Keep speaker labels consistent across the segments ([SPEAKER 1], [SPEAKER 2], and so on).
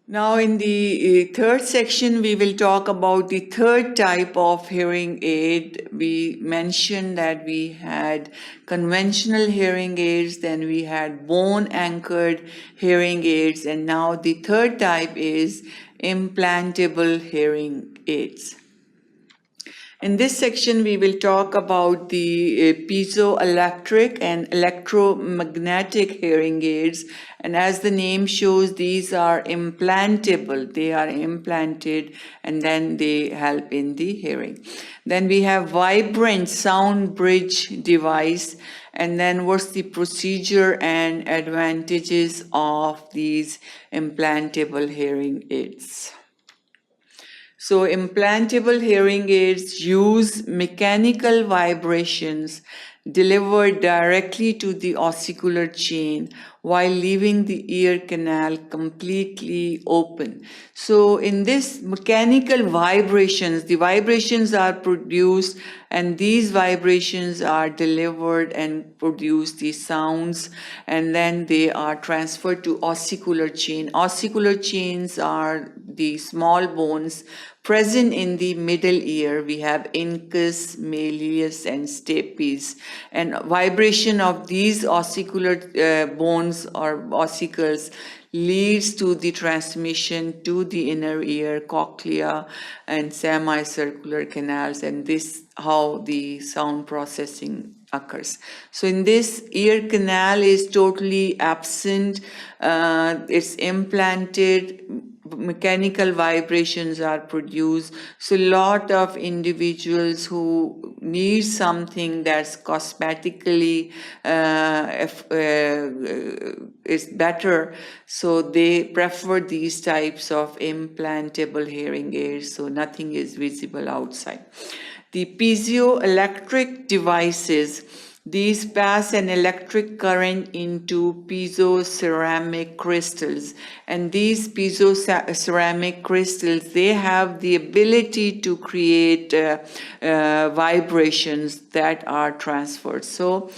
[SPEAKER 1] Now in the third section, we will talk about the third type of hearing aid. We mentioned that we had conventional hearing aids, then we had bone-anchored hearing aids, and now the third type is implantable hearing aids. In this section, we will talk about the piezoelectric and electromagnetic hearing aids. And as the name shows, these are implantable. They are implanted and then they help in the hearing. Then we have vibrant sound bridge device. And then what's the procedure and advantages of these implantable hearing aids? So implantable hearing aids use mechanical vibrations delivered directly to the ossicular chain while leaving the ear canal completely open. So in this mechanical vibrations, the vibrations are produced and these vibrations are delivered and produce the sounds, and then they are transferred to ossicular chain. Ossicular chains are the small bones present in the middle ear. We have incus, malleus, and stapes. And vibration of these ossicular bones or ossicles leads to the transmission to the inner ear, cochlea, and semicircular canals, and this how the sound processing occurs. So in this, ear canal is totally absent. It's implanted, mechanical vibrations are produced. So a lot of individuals who need something that's cosmetically is better, so they prefer these types of implantable hearing aids, so nothing is visible outside. The piezoelectric devices, these pass an electric current into piezoceramic crystals, and these piezoceramic crystals, they have the ability to create vibrations that are transferred. So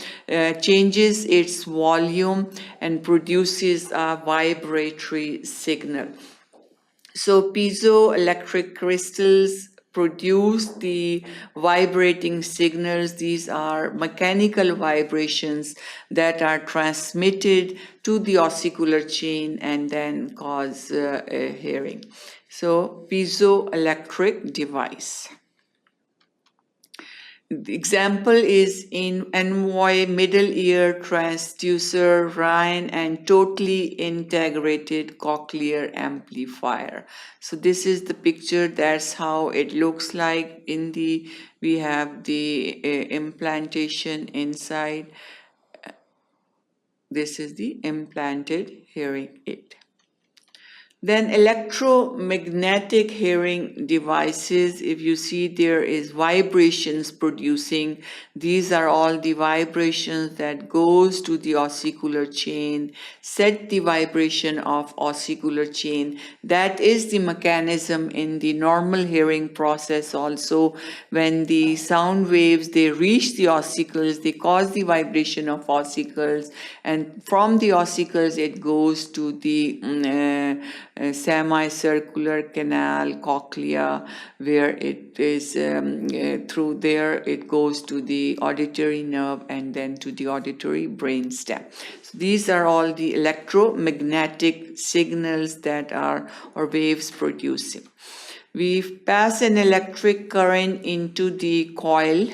[SPEAKER 1] changes its volume and produces a vibratory signal. So piezoelectric crystals produce the vibrating signals. These are mechanical vibrations that are transmitted to the ossicular chain and then cause hearing. So piezoelectric device. The example is in Envoy middle ear transducer, Ryan, and totally integrated cochlear amplifier. So this is the picture. That's how it looks like. In the we have the implantation inside. This is the implanted hearing aid. Then electromagnetic hearing devices, if you see there is vibrations producing, these are all the vibrations that goes to the ossicular chain, set the vibration of ossicular chain. That is the mechanism in the normal hearing process also. When the sound waves, they reach the ossicles, they cause the vibration of ossicles, and from the ossicles it goes to the semicircular canal, cochlea, where it is through there it goes to the auditory nerve and then to the auditory brainstem. So these are all the electromagnetic signals that are or waves producing. We pass an electric current into the coil,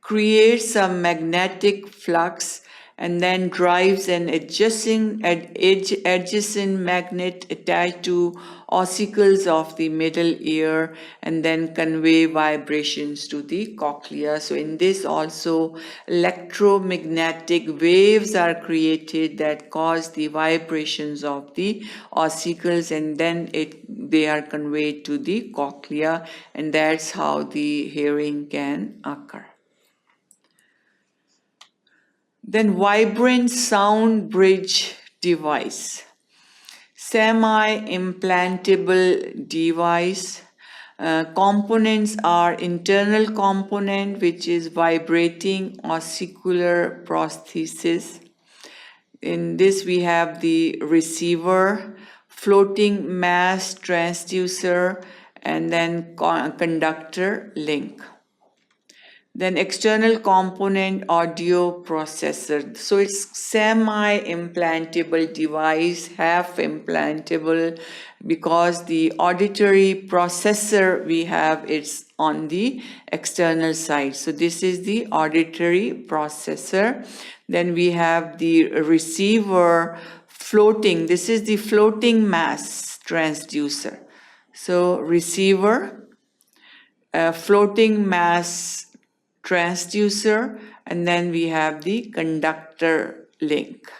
[SPEAKER 1] creates a magnetic flux, and then drives an adjacent magnet attached to ossicles of the middle ear and then convey vibrations to the cochlea. So in this also electromagnetic waves are created that cause the vibrations of the ossicles, and then they are conveyed to the cochlea, and that's how the hearing can occur. Then vibrant sound bridge device, semi-implantable device. Components are internal component, which is vibrating ossicular prosthesis. In this we have the receiver, floating mass transducer, and then conductor link. Then external component audio processor. So it's semi-implantable device, half implantable, because the auditory processor we have, it's on the external side. So this is the auditory processor. Then we have the receiver floating. This is the floating mass transducer. So receiver, floating mass transducer, and then we have the conductor link.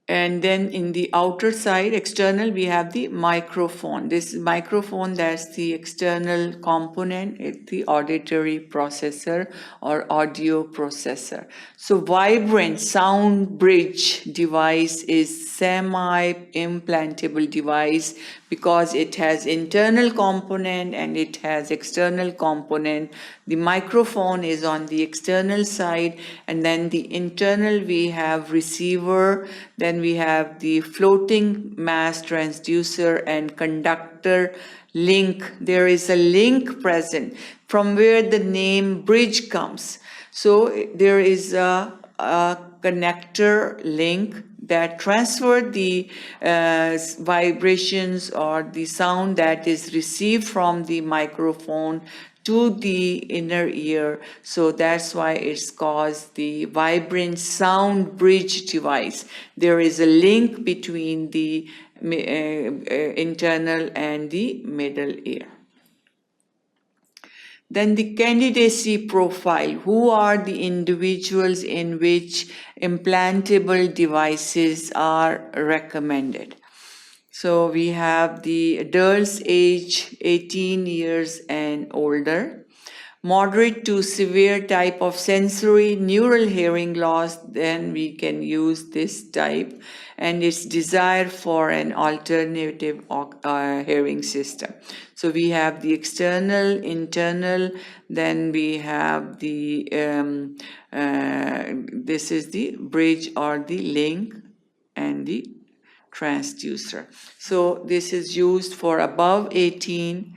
[SPEAKER 1] And then in the outer side, external, we have the microphone. This microphone, that's the external component, it's the auditory processor or audio processor. So vibrant sound bridge device is semi-implantable device because it has internal component and it has external component. The microphone is on the external side, and then the internal we have receiver, then we have the floating mass transducer and conductor link. There is a link present from where the name bridge comes. So there is a connector link that transfer the vibrations or the sound that is received from the microphone to the inner ear. So that's why it's called the vibrant sound bridge device. There is a link between the internal and the middle ear. Then the candidacy profile. Who are the individuals in which implantable devices are recommended? So we have the adults age 18 years and older, moderate to severe type of sensory neural hearing loss, then we can use this type, and its desire for an alternative hearing system. So we have the external, internal, then we have the, this is the bridge or the link and the transducer. So this is used for above 18.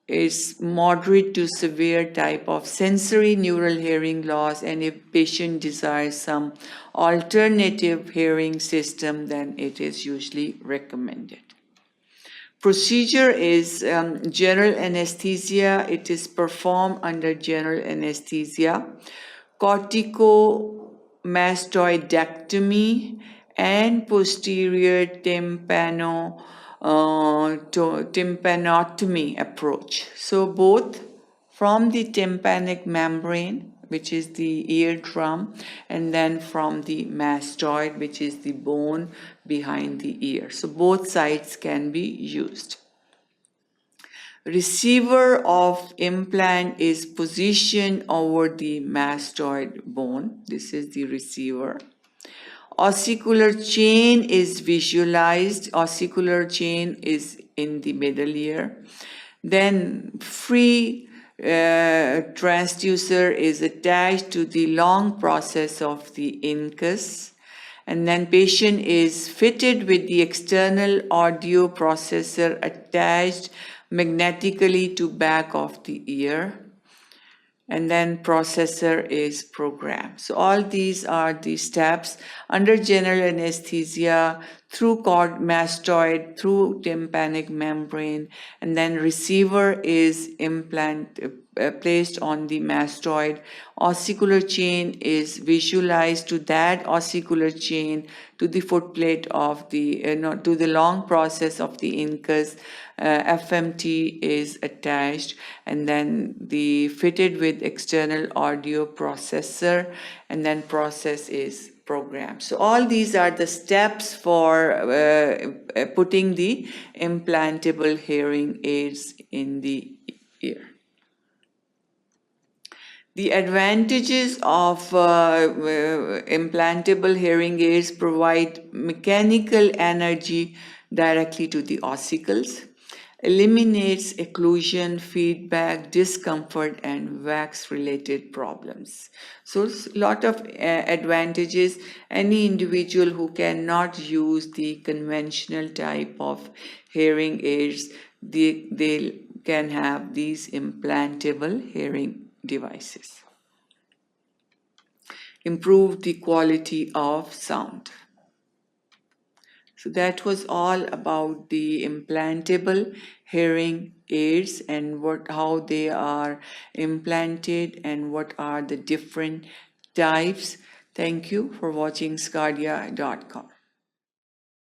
[SPEAKER 1] It's moderate to severe type of sensory neural hearing loss, and if patient desires some alternative hearing system, then it is usually recommended. Procedure is general anesthesia. It is performed under general anesthesia. Corticomastoidectomy and posterior tympanotomy approach. So both from the tympanic membrane, which is the eardrum, and then from the mastoid, which is the bone behind the ear. So both sides can be used. Receiver of implant is positioned over the mastoid bone. This is the receiver. Ossicular chain is visualized. Ossicular chain is in the middle ear. Then free transducer is attached to the long process of the incus. And then patient is fitted with the external audio processor attached magnetically to back of the ear. And then processor is programmed. So all these are the steps under general anesthesia, through mastoid, through tympanic membrane, and then receiver is placed on the mastoid. Ossicular chain is visualized to that ossicular chain, to the footplate of the, to the long process of the incus. FMT is attached, and then the fitted with external audio processor, and then process is programmed. So all these are the steps for putting the implantable hearing aids in the ear. The advantages of implantable hearing aids provide mechanical energy directly to the ossicles. eliminates occlusion, feedback, discomfort, and wax-related problems. So, a lot of advantages. Any individual who cannot use the conventional type of hearing aids, they can have these implantable hearing devices. Improve the quality of sound. So that was all about the implantable hearing aids and how they are implanted and what are the different types. Thank you for watching sqadia.com.